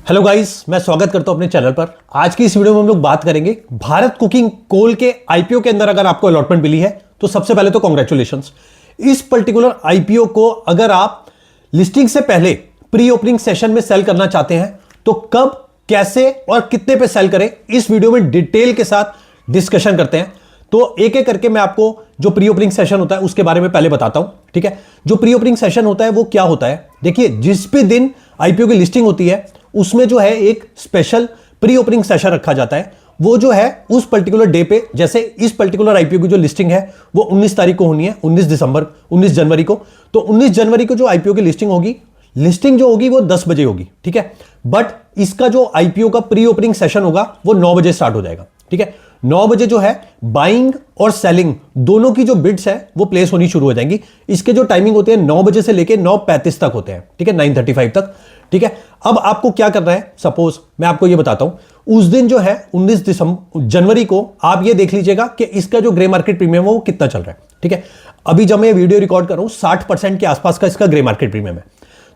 Hello guys, मैं स्वागत करता हूं अपने चैनल पर। आज की इस वीडियो में हम लोग बात करेंगे भारत कुकिंग कोल के आईपीओ के अंदर अगर आपको अलॉटमेंट मिली है तो सबसे पहले तो कांग्रेचुलेशंस। इस पर्टिकुलर आईपीओ को अगर आप लिस्टिंग से पहले प्री ओपनिंग सेशन में सेल करना चाहते हैं तो कब, कैसे और कितने पे सेल करें, इस वीडियो में डिटेल के साथ डिस्कशन करते हैं। तो एक एक करके मैं आपको जो प्री ओपनिंग सेशन होता है उसके बारे में पहले बताता हूं। ठीक है, जो प्री ओपनिंग सेशन होता है वो क्या होता है, देखिए जिस भी दिन आईपीओ की लिस्टिंग होती है उसमें जो है एक स्पेशल प्री ओपनिंग सेशन रखा जाता है। वो जो है उस पर्टिकुलर डे पे, जैसे इस पर्टिकुलर आईपीओ की जो लिस्टिंग है वो 19 तारीख को होनी है, 19 जनवरी को। तो 19 जनवरी को जो आईपीओ की लिस्टिंग होगी, लिस्टिंग जो होगी वो 10 बजे होगी। ठीक है, बट इसका जो आईपीओ का प्री ओपनिंग सेशन होगा वो 9 बजे स्टार्ट हो जाएगा। ठीक है, 9 बजे जो है बाइंग और सेलिंग दोनों की जो बिड्स है वो प्लेस होनी शुरू हो जाएंगी। इसके जो टाइमिंग होते हैं 9 बजे से लेके 9:35 तक होते हैं। ठीक है, 9:35 तक। ठीक है, अब आपको क्या करना है, सपोज मैं आपको ये बताता हूं। उस दिन जो है 19 जनवरी को आप ये देख लीजिएगा कि इसका जो ग्रे मार्केट प्रीमियम है वो कितना चल रहा है। ठीक है, अभी जब मैं वीडियो रिकॉर्ड कर रहा हूं 60% के आसपास का इसका ग्रे मार्केट प्रीमियम है।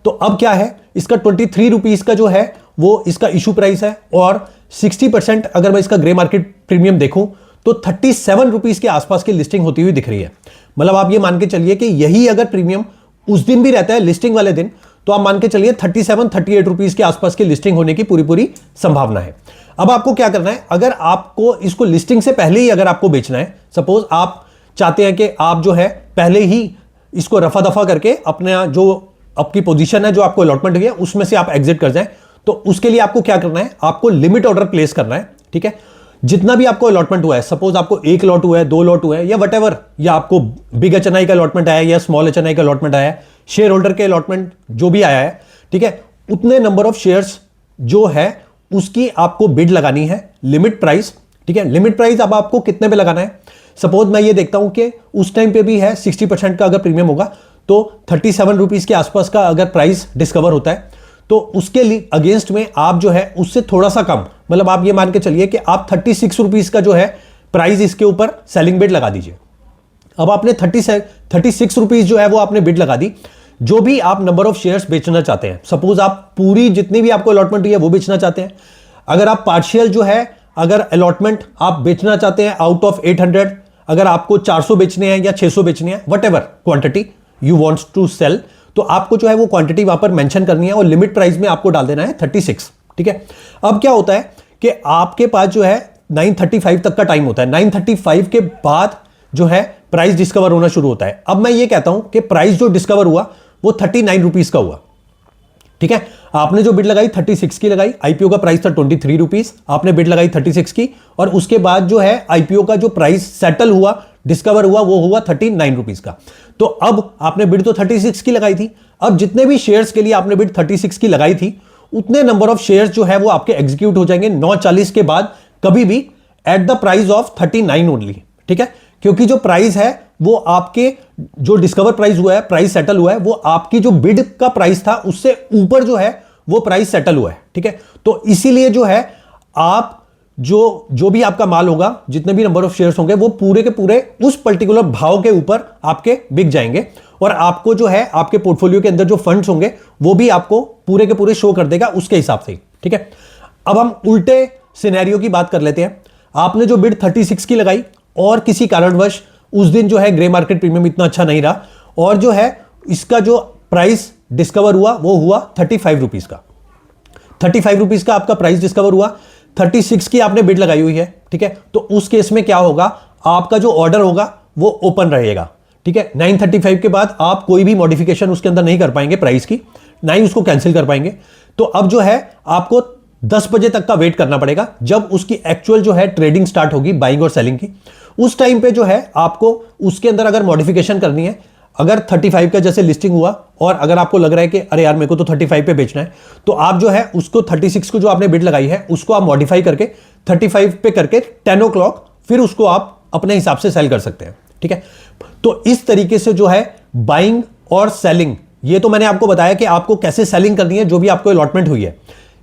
तो अब क्या है, इसका 23 रुपीज का जो है वो इसका इशू प्राइस है और 60% अगर मैं इसका ग्रे मार्केट प्रीमियम देखूं तो 37 रुपीज के आसपास की लिस्टिंग होती हुई दिख रही है। मतलब आप ये मान के चलिए कि यही अगर प्रीमियम उस दिन भी रहता है लिस्टिंग वाले दिन, तो आप मान के चलिए 38 रुपीज के आसपास की लिस्टिंग होने की पूरी संभावना है। अब आपको क्या करना है, अगर आपको इसको लिस्टिंग से पहले ही अगर आपको बेचना है, सपोज आप चाहते हैं कि आप जो है पहले ही इसको रफा दफा करके अपना जो आपकी पोजीशन है, जो आपको अलॉटमेंट हुई है, उसमें से आप एग्जिट कर जाएं, तो उसके लिए आपको क्या करना है, आपको लिमिट ऑर्डर प्लेस करना है। ठीक है, जितना भी आपको अलॉटमेंट हुआ है, सपोज आपको 1 लॉट हुआ है, 2 लॉट हुआ है या वट या आपको बिग एचएनआई का अलॉटमेंट आया है या स्मॉल एचएनआई का अलॉटमेंट आया है, शेयर होल्डर के अलॉटमेंट जो भी आया है, ठीक है, उतने नंबर ऑफ शेयर्स जो है उसकी आपको बिड लगानी है, लिमिट प्राइस। ठीक है, लिमिट प्राइस अब आपको कितने पे लगाना है, सपोज मैं ये देखता हूं कि उस टाइम पे भी है 60% का अगर प्रीमियम होगा तो 37 रुपीज के आसपास का अगर प्राइस डिस्कवर होता है तो उसके लिए अगेंस्ट में आप जो है उससे थोड़ा सा कम, मतलब आप ये मान के चलिए कि आप 36 रुपीज का जो है प्राइस इसके ऊपर सेलिंग बिड लगा दीजिए। अब आपने 36 रुपीज जो है वो आपने बिड लगा दी। जो भी आप नंबर ऑफ शेयर्स बेचना चाहते हैं, सपोज आप पूरी जितनी भी आपको अलॉटमेंट हुई है वो बेचना चाहते हैं, अगर आप पार्शियल जो है अगर अलॉटमेंट आप बेचना चाहते हैं आउट ऑफ 800, अगर आपको 400 बेचने हैं या 600 बेचने हैं, whatever quantity you wants to sell, तो आपको जो है वो क्वांटिटी वहां पर मेंशन करनी है और लिमिट प्राइस में आपको डाल देना है 36। ठीक है, अब क्या होता है कि आपके पास जो है 9:35 तक का टाइम होता है। 9:35 के बाद जो है प्राइस डिस्कवर होना शुरू होता है। अब मैं ये कहता हूं कि प्राइस जो डिस्कवर हुआ वो 39 रुपीज का हुआ। ठीक है, आपने जो बिड लगाई 36 की लगाई, आईपीओ का प्राइस था 23 रुपीज, आपने बिड लगाई 36 की और उसके बाद जो है आईपीओ का जो प्राइस सेटल हुआ, डिस्कवर हुआ, वो हुआ 39 रुपीज का। तो अब आपने बिड तो 36 की लगाई थी, अब जितने भी शेयर्स के लिए आपने बिड 36 की लगाई थी उतने नंबर ऑफ शेयर्स जो है वो आपके एग्जीक्यूट हो जाएंगे 9:40 के बाद, कभी भी at the price of 39 only. ठीक है, क्योंकि जो प्राइस है वो आपके जो डिस्कवर प्राइस हुआ है, प्राइस सेटल हुआ है, वो आपकी जो बिड का प्राइस था उससे ऊपर जो है वो प्राइस सेटल हुआ है। ठीक है, तो इसीलिए जो है आप जो भी आपका माल होगा, जितने भी नंबर ऑफ शेयर्स होंगे, वो पूरे के पूरे उस पर्टिकुलर भाव के ऊपर आपके बिक जाएंगे और आपको जो है आपके पोर्टफोलियो के अंदर जो फंड्स होंगे वो भी आपको पूरे के पूरे शो कर देगा उसके हिसाब से। ठीक है, अब हम उल्टे सिनेरियो की बात कर लेते हैं। आपने जो बिड 36 की लगाई और किसी कारणवश उस दिन जो है ग्रे मार्केट प्रीमियम इतना अच्छा नहीं रहा और जो है इसका जो प्राइस डिस्कवर हुआ वो हुआ 35 रुपीज का। 35 रुपीज का आपका प्राइस डिस्कवर हुआ, 36 की आपने बिड लगाई हुई है। ठीक है, तो उस केस में क्या होगा, आपका जो ऑर्डर होगा वो ओपन रहेगा। ठीक है, 9:35 के बाद आप कोई भी मॉडिफिकेशन उसके अंदर नहीं कर पाएंगे प्राइस की, ना ही उसको कैंसिल कर पाएंगे। तो अब जो है आपको 10 बजे तक का वेट करना पड़ेगा, जब उसकी एक्चुअल जो है ट्रेडिंग स्टार्ट होगी बाइंग और सेलिंग की। उस टाइम पे जो है आपको उसके अंदर अगर मॉडिफिकेशन करनी है, अगर 35 का जैसे लिस्टिंग हुआ और अगर आपको लग रहा है कि अरे यार मेरे को तो 35 पे बेचना है, तो आप जो है उसको 36 को जो आपने बिड लगाई है उसको आप मॉडिफाई करके 35 पे करके 10 o'clock फिर उसको आप अपने हिसाब से सेल कर सकते हैं। ठीक है, तो इस तरीके से जो है बाइंग और सेलिंग, ये तो मैंने आपको बताया कि आपको कैसे सेलिंग करनी है जो भी आपको अलॉटमेंट हुई है।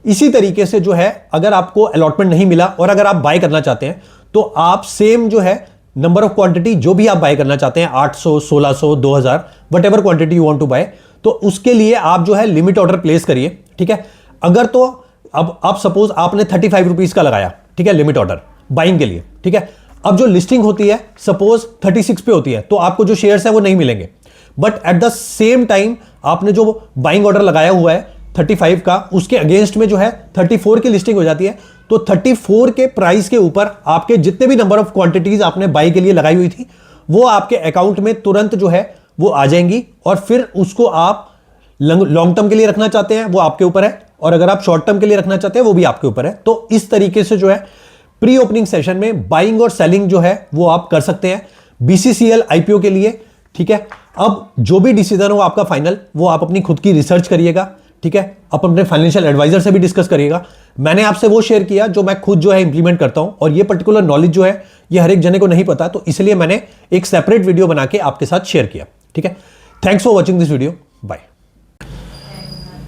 इसी तरीके से जो है अगर आपको अलॉटमेंट नहीं मिला और अगर आप बाय करना चाहते हैं तो आप सेम जो है नंबर ऑफ क्वांटिटी जो भी आप बाय करना चाहते हैं 800, 1600, 2000 whatever quantity you want to buy, तो उसके लिए आप जो है लिमिट ऑर्डर प्लेस करिए। ठीक है, अगर तो अब आप सपोज आपने 35 रुपीज का लगाया, ठीक है, लिमिट ऑर्डर बाइंग के लिए, ठीक है। अब जो लिस्टिंग होती है सपोज 36 पे होती है, तो आपको जो शेयर्स है वो नहीं मिलेंगे। But at the same time आपने जो बाइंग ऑर्डर लगाया हुआ है 35 का, उसके अगेंस्ट में जो है 34 की लिस्टिंग हो जाती है, तो 34 के प्राइस के ऊपर आपके जितने भी नंबर ऑफ क्वांटिटीज आपने बाई के लिए लगाई हुई थी वो आपके अकाउंट में तुरंत जो है वो आ जाएंगी, और फिर उसको आप लॉन्ग टर्म के लिए रखना चाहते हैं वो आपके ऊपर है, और अगर आप शॉर्ट टर्म के लिए रखना चाहते हैं वो भी आपके ऊपर है। तो इस तरीके से जो है प्री ओपनिंग सेशन में बाइंग और सेलिंग जो है वो आप कर सकते हैं बीसीसीएल आईपीओ के लिए, ठीक है। अब जो भी डिसीजन हो आपका फाइनल, वो आप अपनी खुद की रिसर्च करिएगा, ठीक है। आप अपने फाइनेंशियल एडवाइजर से भी डिस्कस करिएगा। मैंने आपसे वो शेयर किया जो मैं खुद जो है इंप्लीमेंट करता हूं, और ये पर्टिकुलर नॉलेज जो है ये हर एक जने को नहीं पता, तो इसलिए मैंने एक सेपरेट वीडियो बना के आपके साथ शेयर किया, ठीक है। Thanks for watching this video, bye.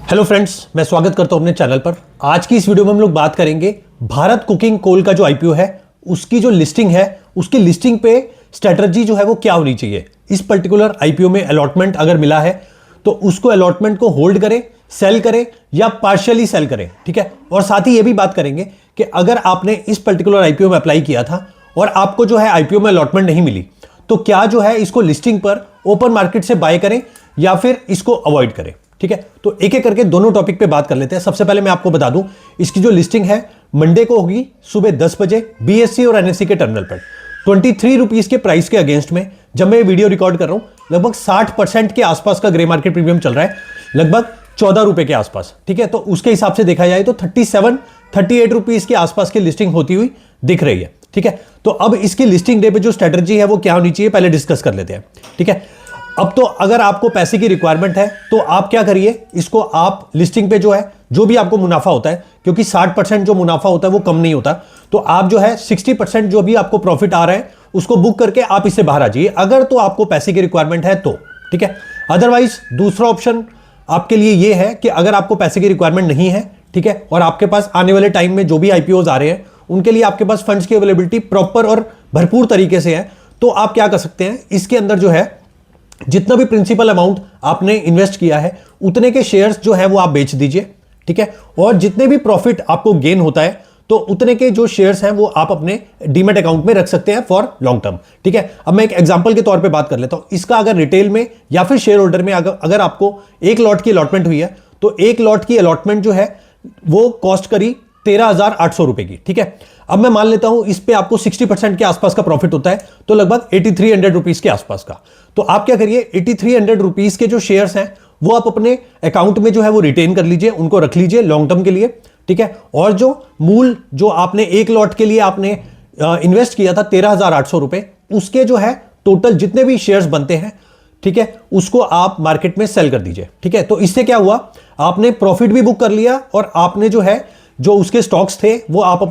Hello friends, मैं स्वागत करता हूं अपने चैनल पर। आज की इस वीडियो में हम लोग बात करेंगे भारत कुकिंग कोल का जो आईपीओ है उसकी जो लिस्टिंग है, उसकी लिस्टिंग पे स्ट्रेटजी जो है वो क्या होनी चाहिए। इस पर्टिकुलर आईपीओ में अलॉटमेंट अगर मिला है तो उसको अलॉटमेंट को होल्ड करें, सेल करें या पार्शियली सेल करें, ठीक है। और साथ ही ये भी बात करेंगे कि अगर आपने इस पर्टिकुलर आईपीओ में अप्लाई किया था और आपको जो है आईपीओ में अलॉटमेंट नहीं मिली, तो क्या जो है इसको लिस्टिंग पर ओपन मार्केट से बाय करें या फिर इसको अवॉइड करें, ठीक है। तो एक एक करके दोनों टॉपिक पे बात कर लेते हैं। सबसे पहले मैं आपको बता दूं, इसकी जो लिस्टिंग है मंडे को होगी सुबह 10 बजे बीएससी और एनएससी के टर्मिनल पर 23 रुपीज के प्राइस के अगेंस्ट में। जब मैं वीडियो रिकॉर्ड कर रहा हूं लगभग 60% के आसपास का ग्रे मार्केट प्रीमियम चल रहा है, लगभग 14 रुपए के आसपास, ठीक है। तो उसके हिसाब से देखा जाए तो 38 रुपीज के आसपास की लिस्टिंग होती हुई दिख रही है, ठीक है। तो अब इसकी लिस्टिंग डे पे जो स्ट्रेटजी है वो क्या होनी चाहिए पहले डिस्कस कर लेते हैं, ठीक है। अब तो अगर आपको पैसे की रिक्वायरमेंट है तो आप क्या करिए, इसको आप लिस्टिंग पे जो है जो भी आपको मुनाफा होता है, क्योंकि 60% जो मुनाफा होता है वो कम नहीं होता, तो आप जो है 60% जो भी आपको प्रॉफिट आ रहा है उसको बुक करके आप इससे बाहर आ जाइए, अगर तो आपको पैसे की रिक्वायरमेंट है तो, ठीक है। अदरवाइज दूसरा ऑप्शन आपके लिए ये है कि अगर आपको पैसे की रिक्वायरमेंट नहीं है, ठीक है, और आपके पास आने वाले टाइम में जो भी आईपीओज आ रहे हैं उनके लिए आपके पास फंड्स की अवेलेबिलिटी प्रॉपर और भरपूर तरीके से है, तो आप क्या कर सकते हैं, इसके अंदर जो है जितना भी प्रिंसिपल अमाउंट आपने इन्वेस्ट किया है उतने के शेयर्स जो है वो आप बेच दीजिए, ठीक है। और जितने भी प्रॉफिट आपको गेन होता है तो उतने के जो शेयर्स हैं वो आप अपने डीमैट अकाउंट में रख सकते हैं फॉर लॉन्ग टर्म, ठीक है। अब मैं एक एग्जांपल के तौर पे बात कर लेता हूं। इसका अगर रिटेल में या फिर शेयर होल्डर में अगर आपको एक लॉट की अलॉटमेंट हुई है तो एक लॉट की अलॉटमेंट जो है वो कॉस्ट करी 13,800 रुपए की, ठीक है। अब मैं मान लेता हूं इस पे आपको 60% के आसपास का प्रॉफिट होता है, तो लगभग 8300 रुपीज के आसपास का। तो आप क्या करिए, 8300 रुपीज के जो शेयर्स हैं वो आप अपने अकाउंट में जो है वो रिटेन कर लीजिए, उनको रख लीजिए लॉन्ग टर्म के लिए, ठीक है। और जो मूल जो आपने एक लॉट के लिए आपने इन्वेस्ट किया था 13,800 रुपए, उसके जो है टोटल जितने भी शेयर्स बनते हैं, ठीक है, उसको आप मार्केट में सेल कर दीजिए, ठीक है। तो इससे क्या हुआ, आपने प्रॉफिट भी बुक कर लिया और आपने जो है जो उसके स्टॉक्स थे वो आप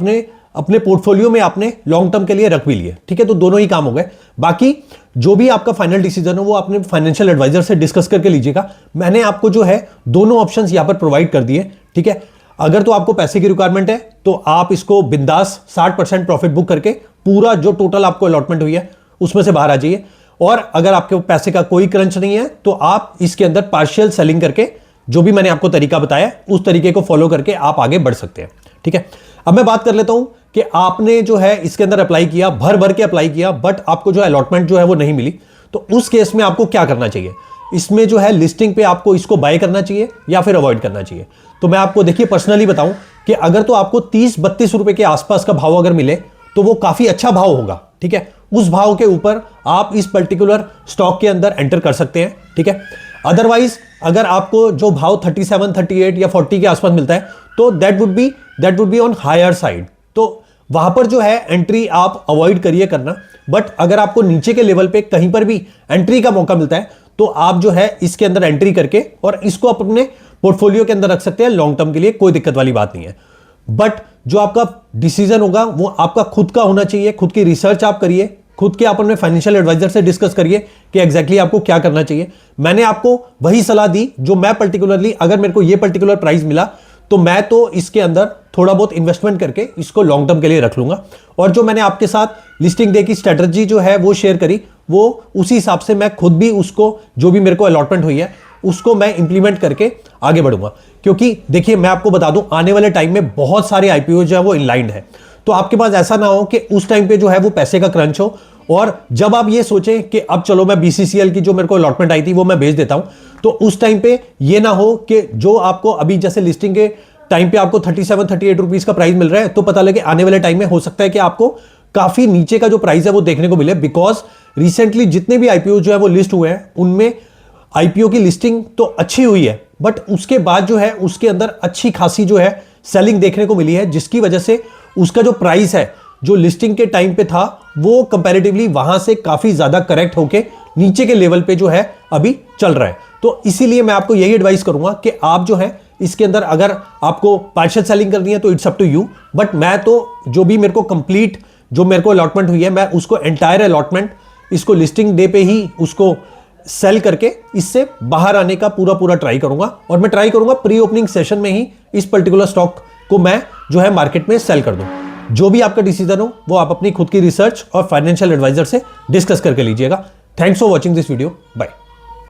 अपने पोर्टफोलियो में आपने लॉन्ग टर्म के लिए रख भी लिए, ठीक है। तो दोनों ही काम हो गए। बाकी जो भी आपका फाइनल डिसीजन हो वो अपने फाइनेंशियल एडवाइजर से डिस्कस करके लीजिएगा। मैंने आपको जो है दोनों ऑप्शंस यहां पर प्रोवाइड कर दिए, ठीक है। अगर तो आपको पैसे की रिक्वायरमेंट है तो आप इसको बिंदास 60% प्रॉफिट बुक करके पूरा जो टोटल आपको अलॉटमेंट हुई है उसमें से बाहर आ जाइए। और अगर आपके पैसे का कोई क्रंच नहीं है तो आप इसके अंदर पार्शियल सेलिंग करके जो भी मैंने आपको तरीका बताया उस तरीके को फॉलो करके आप आगे बढ़ सकते हैं, ठीक है। अब मैं बात कर लेता हूं कि आपने जो है इसके अंदर अप्लाई किया, भर भर के अप्लाई किया, बट आपको जो अलॉटमेंट जो है वो नहीं मिली, तो उस केस में आपको क्या करना चाहिए। इसमें जो है लिस्टिंग पे आपको इसको बाय करना चाहिए या फिर अवॉइड करना चाहिए। तो मैं आपको देखिए पर्सनली बताऊं कि अगर तो आपको 30-32 रुपए के आसपास का भाव अगर मिले तो वो काफी अच्छा भाव होगा, ठीक है। उस भाव के ऊपर आप इस पर्टिकुलर स्टॉक के अंदर एंटर कर सकते हैं, ठीक है। अदरवाइज अगर आपको जो भाव 37, 38 या 40 के आसपास मिलता है तो that would be on higher side, तो वहां पर जो है एंट्री आप अवॉइड करिए करना। बट अगर आपको नीचे के लेवल पे कहीं पर भी एंट्री का मौका मिलता है तो आप जो है इसके अंदर एंट्री करके और इसको अपने पोर्टफोलियो के अंदर रख सकते हैं लॉन्ग टर्म के लिए, कोई दिक्कत वाली बात नहीं है। बट जो आपका डिसीजन होगा वो आपका खुद का होना चाहिए, खुद की रिसर्च आप करिए, खुद के आप अपने फाइनेंशियल एडवाइजर से डिस्कस करिए कि एग्जैक्टली आपको क्या करना चाहिए। मैंने आपको वही सलाह दी जो मैं पर्टिकुलरली, अगर मेरे को ये पर्टिकुलर प्राइस मिला तो मैं तो इसके अंदर थोड़ा बहुत इन्वेस्टमेंट करके इसको लॉन्ग टर्म के लिए रख लूंगा। और जो मैंने आपके साथ लिस्टिंग डे की स्ट्रेटजी जो है वो शेयर करी, वो उसी हिसाब से मैं खुद भी उसको जो भी मेरे को अलॉटमेंट हुई है उसको मैं इंप्लीमेंट करके आगे बढ़ूंगा। क्योंकि देखिए मैं आपको बता दूं, आने वाले टाइम में बहुत सारे आईपीओ जो है वो इनलाइंड है, तो आपके पास ऐसा ना हो कि उस टाइम पे जो है वो पैसे का क्रंच हो, और जब आप ये सोचें कि अब चलो मैं बीसीसीएल की जो मेरे को अलॉटमेंट आई थी वो मैं भेज देता हूं, तो उस टाइम पे ये ना हो कि जो आपको अभी जैसे लिस्टिंग के टाइम पे आपको 37-38 रुपीज का प्राइस मिल रहा है, तो पता लगे आने वाले टाइम में हो सकता है कि आपको काफी नीचे का जो प्राइस है वो देखने को मिले। बिकॉज रिसेंटली जितने भी आईपीओ जो है वो लिस्ट हुए हैं, उनमें आईपीओ की लिस्टिंग तो अच्छी हुई है, बट उसके बाद जो है उसके अंदर अच्छी खासी जो है सेलिंग देखने को मिली है, जिसकी वजह से उसका जो प्राइस है जो लिस्टिंग के टाइम पे था वो कंपैरेटिवली वहां से काफी ज्यादा करेक्ट होके नीचे के लेवल पे जो है अभी चल रहा है। तो इसीलिए मैं आपको यही एडवाइस करूंगा कि आप जो है इसके अंदर अगर आपको पार्शियल सेलिंग करनी है तो it's up to you, but मैं तो जो भी मेरे को कंप्लीट जो मेरे को अलॉटमेंट हुई है मैं उसको एंटायर अलॉटमेंट इसको लिस्टिंग डे पे ही उसको सेल करके इससे बाहर आने का पूरा ट्राई करूंगा, और मैं ट्राई करूंगा प्री ओपनिंग सेशन में ही इस पर्टिकुलर स्टॉक को मैं जो है मार्केट में सेल कर दूं। जो भी आपका डिसीजन हो वो आप अपनी खुद की रिसर्च और फाइनेंशियल एडवाइजर से डिस्कस करके लीजिएगा। Thanks for watching this video, bye.